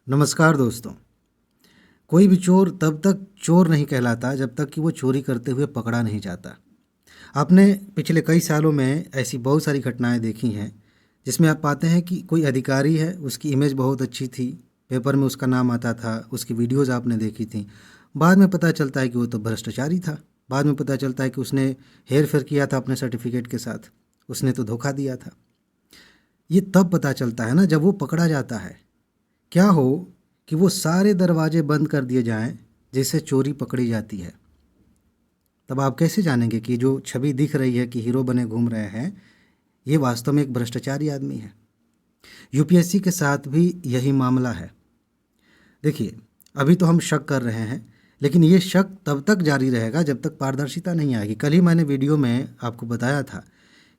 नमस्कार दोस्तों। कोई भी चोर तब तक चोर नहीं कहलाता जब तक कि वो चोरी करते हुए पकड़ा नहीं जाता। आपने पिछले कई सालों में ऐसी बहुत सारी घटनाएं देखी हैं जिसमें आप पाते हैं कि कोई अधिकारी है, उसकी इमेज बहुत अच्छी थी, पेपर में उसका नाम आता था, उसकी वीडियोस आपने देखी थी। बाद में पता चलता है कि वो तो भ्रष्टाचारी था। बाद में पता चलता है कि उसने हेर फेर किया था अपने सर्टिफिकेट के साथ, उसने तो धोखा दिया था। ये तब पता चलता है ना जब वो पकड़ा जाता है। क्या हो कि वो सारे दरवाजे बंद कर दिए जाएं जिससे चोरी पकड़ी जाती है। तब आप कैसे जानेंगे कि जो छवि दिख रही है कि हीरो बने घूम रहे हैं, ये वास्तव में एक भ्रष्टाचारी आदमी है। यूपीएससी के साथ भी यही मामला है। देखिए, अभी तो हम शक कर रहे हैं, लेकिन ये शक तब तक जारी रहेगा जब तक पारदर्शिता नहीं आएगी। कल ही मैंने वीडियो में आपको बताया था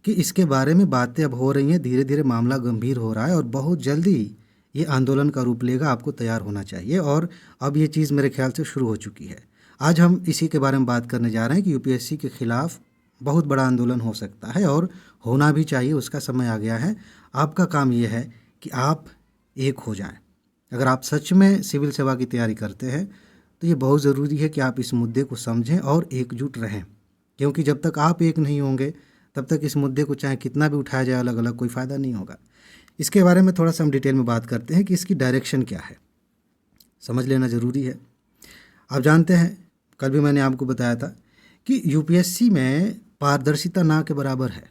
कि इसके बारे में बातें अब हो रही हैं, धीरे धीरे मामला गंभीर हो रहा है और बहुत जल्दी ये आंदोलन का रूप लेगा। आपको तैयार होना चाहिए और अब ये चीज़ मेरे ख्याल से शुरू हो चुकी है। आज हम इसी के बारे में बात करने जा रहे हैं कि यूपीएससी के खिलाफ बहुत बड़ा आंदोलन हो सकता है और होना भी चाहिए, उसका समय आ गया है। आपका काम ये है कि आप एक हो जाएं। अगर आप सच में सिविल सेवा की तैयारी करते हैं तो ये बहुत ज़रूरी है कि आप इस मुद्दे को समझें और एकजुट रहें, क्योंकि जब तक आप एक नहीं होंगे तब तक इस मुद्दे को चाहे कितना भी उठाया जाए अलग अलग, कोई फ़ायदा नहीं होगा। इसके बारे में थोड़ा सा हम डिटेल में बात करते हैं कि इसकी डायरेक्शन क्या है, समझ लेना ज़रूरी है। आप जानते हैं, कल भी मैंने आपको बताया था कि यूपीएससी में पारदर्शिता ना के बराबर है।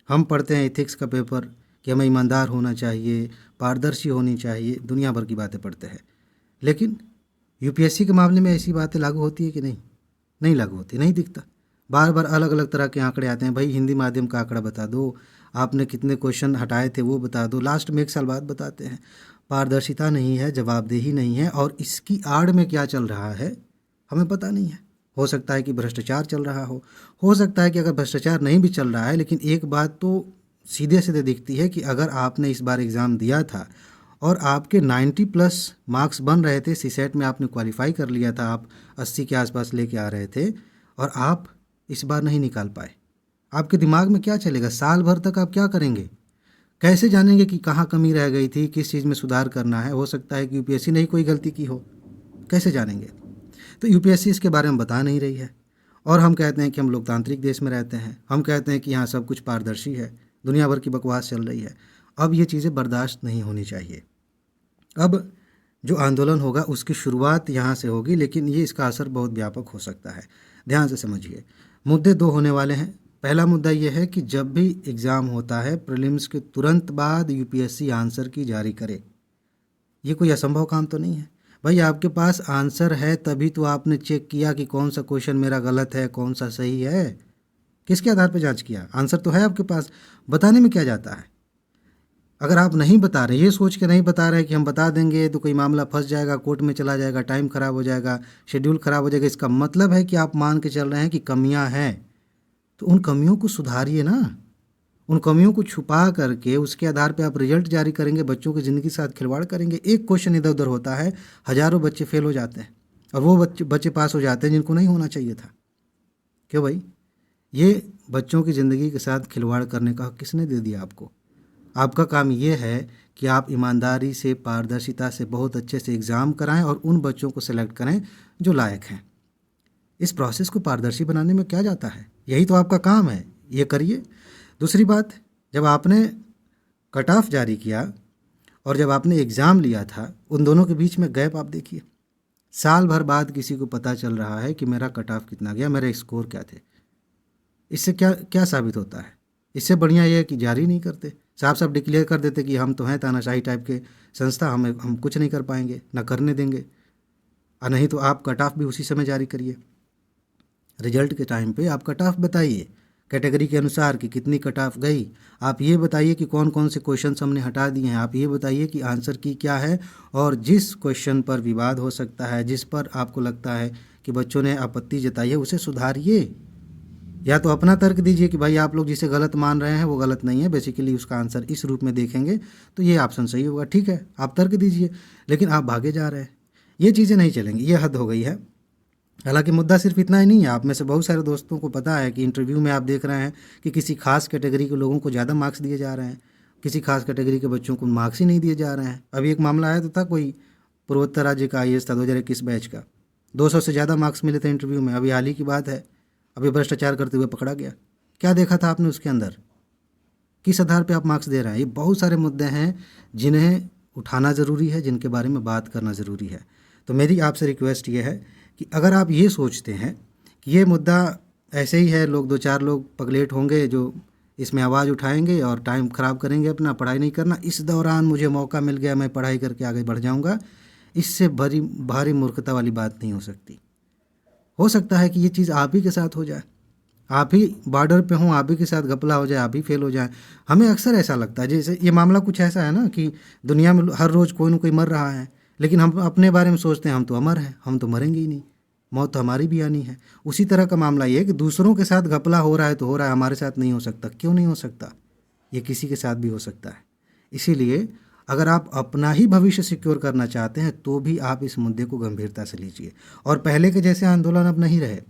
हम पढ़ते हैं एथिक्स का पेपर कि हमें ईमानदार होना चाहिए, पारदर्शी होनी चाहिए, दुनिया भर की बातें पढ़ते हैं, लेकिन यूपीएससी के मामले में ऐसी बातें लागू होती है कि नहीं? नहीं लागू होती, नहीं दिखता। बार बार अलग अलग तरह के आंकड़े आते हैं। भाई हिंदी माध्यम का आंकड़ा बता दो, आपने कितने क्वेश्चन हटाए थे वो बता दो, लास्ट में 1 साल बाद बताते हैं। पारदर्शिता नहीं है, जवाबदेही नहीं है और इसकी आड़ में क्या चल रहा है हमें पता नहीं है। हो सकता है कि भ्रष्टाचार चल रहा हो सकता है कि अगर भ्रष्टाचार नहीं भी चल रहा है, लेकिन एक बात तो सीधे सीधे दिखती है कि अगर आपने इस बार एग्ज़ाम दिया था और आपके 90 प्लस मार्क्स बन रहे थे, सीसेट में आपने क्वालिफाई कर लिया था, आप 80 के आसपास लेके आ रहे थे और आप इस बार नहीं निकाल पाए, आपके दिमाग में क्या चलेगा? साल भर तक आप क्या करेंगे? कैसे जानेंगे कि कहाँ कमी रह गई थी, किस चीज़ में सुधार करना है? हो सकता है कि यूपीएससी ने ही कोई गलती की हो, कैसे जानेंगे? तो यूपीएससी इसके बारे में बता नहीं रही है और हम कहते हैं कि हम लोकतांत्रिक देश में रहते हैं, हम कहते हैं कि यहाँ सब कुछ पारदर्शी है, दुनिया भर की बकवास चल रही है। अब ये चीज़ें बर्दाश्त नहीं होनी चाहिए। अब जो आंदोलन होगा उसकी शुरुआत यहाँ से होगी, लेकिन ये इसका असर बहुत व्यापक हो सकता है। ध्यान से समझिए, मुद्दे दो होने वाले हैं। पहला मुद्दा ये है कि जब भी एग्ज़ाम होता है, प्रीलिम्स के तुरंत बाद यूपीएससी आंसर की जारी करे। ये कोई असंभव काम तो नहीं है। भाई आपके पास आंसर है तभी तो आपने चेक किया कि कौन सा क्वेश्चन मेरा गलत है, कौन सा सही है। किसके आधार पर जांच किया? आंसर तो है आपके पास, बताने में क्या जाता है? अगर आप नहीं बता रहे, ये सोच के नहीं बता रहे कि हम बता देंगे तो कोई मामला फंस जाएगा, कोर्ट में चला जाएगा, टाइम खराब हो जाएगा, शेड्यूल खराब हो जाएगा, इसका मतलब है कि आप मान के चल रहे हैं कि कमियां हैं। तो उन कमियों को सुधारिए ना। उन कमियों को छुपा करके उसके आधार पे आप रिजल्ट जारी करेंगे, बच्चों की ज़िंदगी के साथ खिलवाड़ करेंगे। एक क्वेश्चन इधर उधर होता है, हज़ारों बच्चे फेल हो जाते हैं और वो बच्चे पास हो जाते हैं जिनको नहीं होना चाहिए था। क्यों भाई? ये बच्चों की ज़िंदगी के साथ खिलवाड़ करने का हक किसने दे दिया आपको? आपका काम ये है कि आप ईमानदारी से, पारदर्शिता से बहुत अच्छे से एग्ज़ाम कराएं और उन बच्चों को सेलेक्ट करें जो लायक हैं। इस प्रोसेस को पारदर्शी बनाने में क्या जाता है? यही तो आपका काम है, ये करिए। दूसरी बात, जब आपने कट ऑफ जारी किया और जब आपने एग्ज़ाम लिया था, उन दोनों के बीच में गैप आप देखिए। साल भर बाद किसी को पता चल रहा है कि मेरा कट ऑफ कितना गया, मेरे स्कोर क्या थे। इससे क्या क्या साबित होता है? इससे बढ़िया ये है कि जारी नहीं करते, साफ साफ डिक्लेयर कर देते कि हम तो हैं तानाशाही टाइप के संस्था, हम कुछ नहीं कर पाएंगे, ना करने देंगे। और नहीं तो आप कट ऑफ भी उसी समय जारी करिए। रिजल्ट के टाइम पे आप कट ऑफ बताइए, कैटेगरी के अनुसार कि कितनी कट ऑफ गई। आप ये बताइए कि कौन कौन से क्वेश्चन हमने हटा दिए हैं। आप ये बताइए कि आंसर की क्या है और जिस क्वेश्चन पर विवाद हो सकता है, जिस पर आपको लगता है कि बच्चों ने आपत्ति जताई है, उसे सुधारिए। या तो अपना तर्क दीजिए कि भाई आप लोग जिसे गलत मान रहे हैं वो गलत नहीं है, बेसिकली उसका आंसर इस रूप में देखेंगे तो ये ऑप्शन सही होगा। ठीक है, आप तर्क दीजिए, लेकिन आप भागे जा रहे हैं। ये चीज़ें नहीं चलेंगी, ये हद हो गई है। हालांकि मुद्दा सिर्फ इतना ही नहीं है। आप में से बहुत सारे दोस्तों को पता है कि इंटरव्यू में आप देख रहे हैं कि किसी खास कैटेगरी के लोगों को ज़्यादा मार्क्स दिए जा रहे हैं, किसी खास कैटेगरी के बच्चों को मार्क्स ही नहीं दिए जा रहे हैं। अभी एक मामला आया तो था, कोई पूर्वोत्तर राज्य का आईएएस था 2021 बैच का, 200 से ज़्यादा मार्क्स मिले थे इंटरव्यू में, अभी हाल ही की बात है, अभी भ्रष्टाचार करते हुए पकड़ा गया। क्या देखा था आपने उसके अंदर, किस आधार पे आप मार्क्स दे रहे हैं? ये बहुत सारे मुद्दे हैं जिन्हें उठाना ज़रूरी है, जिनके बारे में बात करना ज़रूरी है। तो मेरी आपसे रिक्वेस्ट ये है कि अगर आप ये सोचते हैं कि ये मुद्दा ऐसे ही है, लोग 2-4 लोग पगलेट होंगे जो इसमें आवाज़ उठाएंगे और टाइम ख़राब करेंगे अपना, पढ़ाई नहीं करना, इस दौरान मुझे मौका मिल गया मैं पढ़ाई करके आगे बढ़ जाऊंगा, इससे भारी मूर्खता वाली बात नहीं हो सकती। हो सकता है कि ये चीज़ आप ही के साथ हो जाए, आप ही बॉर्डर पे हों, आप ही के साथ घपला हो जाए, आप ही फेल हो जाए। हमें अक्सर ऐसा लगता है, जैसे ये मामला कुछ ऐसा है ना कि दुनिया में हर रोज़ कोई ना कोई मर रहा है, लेकिन हम अपने बारे में सोचते हैं हम तो अमर हैं, हम तो मरेंगे ही नहीं, मौत तो हमारी भी आनी है। उसी तरह का मामला ये है कि दूसरों के साथ घपला हो रहा है तो हो रहा है, हमारे साथ नहीं हो सकता। क्यों नहीं हो सकता? ये किसी के साथ भी हो सकता है। इसीलिए अगर आप अपना ही भविष्य सिक्योर करना चाहते हैं तो भी आप इस मुद्दे को गंभीरता से लीजिए। और पहले के जैसे आंदोलन अब नहीं रहे।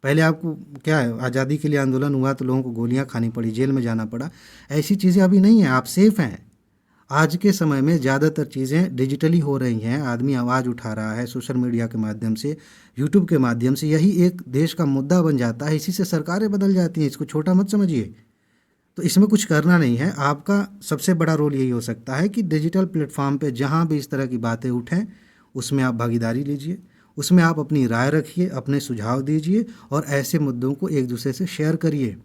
पहले आपको क्या है, आज़ादी के लिए आंदोलन हुआ तो लोगों को गोलियां खानी पड़ी, जेल में जाना पड़ा, ऐसी चीज़ें अभी नहीं हैं, आप सेफ़ हैं। आज के समय में ज़्यादातर चीज़ें डिजिटली हो रही हैं, आदमी आवाज़ उठा रहा है सोशल मीडिया के माध्यम से, यूट्यूब के माध्यम से, यही एक देश का मुद्दा बन जाता है, इसी से सरकारें बदल जाती हैं। इसको छोटा मत समझिए। तो इसमें कुछ करना नहीं है, आपका सबसे बड़ा रोल यही हो सकता है कि डिजिटल प्लेटफॉर्म पे जहाँ भी इस तरह की बातें उठें उसमें आप भागीदारी लीजिए, उसमें आप अपनी राय रखिए, अपने सुझाव दीजिए और ऐसे मुद्दों को एक दूसरे से शेयर करिए।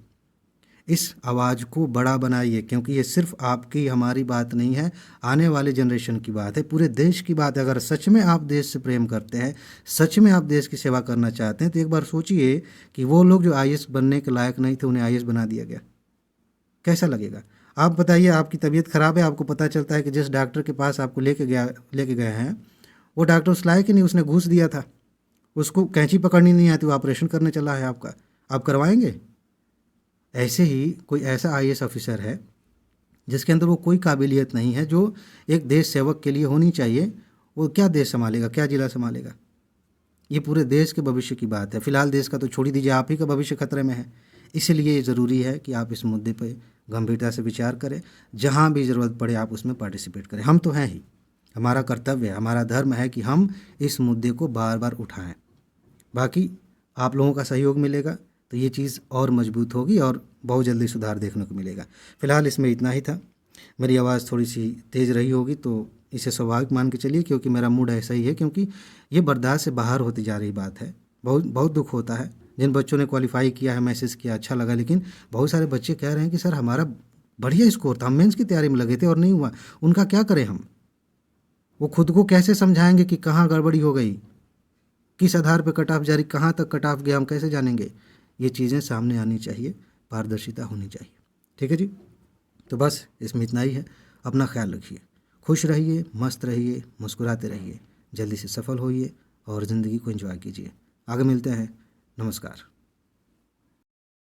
इस आवाज़ को बड़ा बनाइए, क्योंकि ये सिर्फ आपकी हमारी बात नहीं है, आने वाले जनरेशन की बात है, पूरे देश की बात है। अगर सच में आप देश से प्रेम करते हैं, सच में आप देश की सेवा करना चाहते हैं, तो एक बार सोचिए कि वो लोग जो आईएएस बनने के लायक नहीं थे उन्हें आईएएस बना दिया गया, कैसा लगेगा? आप बताइए, आपकी तबीयत ख़राब है, आपको पता चलता है कि जिस डॉक्टर के पास आपको लेके गए हैं वो डॉक्टर उस लायक ही नहीं, उसने घूस दिया था, उसको कैंची पकड़नी नहीं आती, वो ऑपरेशन करने चला है आपका, आप करवाएंगे? ऐसे ही कोई ऐसा आईएएस ऑफिसर है जिसके अंदर वो कोई काबिलियत नहीं है जो एक देश सेवक के लिए होनी चाहिए, वो क्या देश संभालेगा, क्या ज़िला संभालेगा? ये पूरे देश के भविष्य की बात है। फिलहाल देश का तो छोड़ ही दीजिए, आप ही का भविष्य खतरे में है। इसलिए ये ज़रूरी है कि आप इस मुद्दे पर गंभीरता से विचार करें, जहाँ भी ज़रूरत पड़े आप उसमें पार्टिसिपेट करें। हम तो हैं ही, हमारा कर्तव्य है, हमारा धर्म है कि हम इस मुद्दे को बार बार उठाएं। बाकी आप लोगों का सहयोग मिलेगा तो ये चीज़ और मजबूत होगी और बहुत जल्दी सुधार देखने को मिलेगा। फ़िलहाल इसमें इतना ही था। मेरी आवाज़ थोड़ी सी तेज़ रही होगी तो इसे स्वाभाविक मान के चलिए, क्योंकि मेरा मूड ऐसा ही है, क्योंकि ये बर्दाश्त से बाहर होती जा रही बात है। बहुत बहुत दुख होता है। जिन बच्चों ने क्वालिफाई किया है, मैसेज किया, अच्छा लगा, लेकिन बहुत सारे बच्चे कह रहे हैं कि सर हमारा बढ़िया स्कोर था, हम मेंस की तैयारी में लगे थे और नहीं हुआ। उनका क्या करें हम? वो खुद को कैसे समझाएंगे कि कहाँ गड़बड़ी हो गई, किस आधार पर कट ऑफ जारी, कहाँ तक कट ऑफ गया, हम कैसे जानेंगे? ये चीज़ें सामने आनी चाहिए, पारदर्शिता होनी चाहिए। ठीक है जी, तो बस इसमें इतना ही है। अपना ख्याल रखिए, खुश रहिए, मस्त रहिए, मुस्कुराते रहिए, जल्दी से सफल होइए और ज़िंदगी को एंजॉय कीजिए। आगे मिलते हैं। नमस्कार।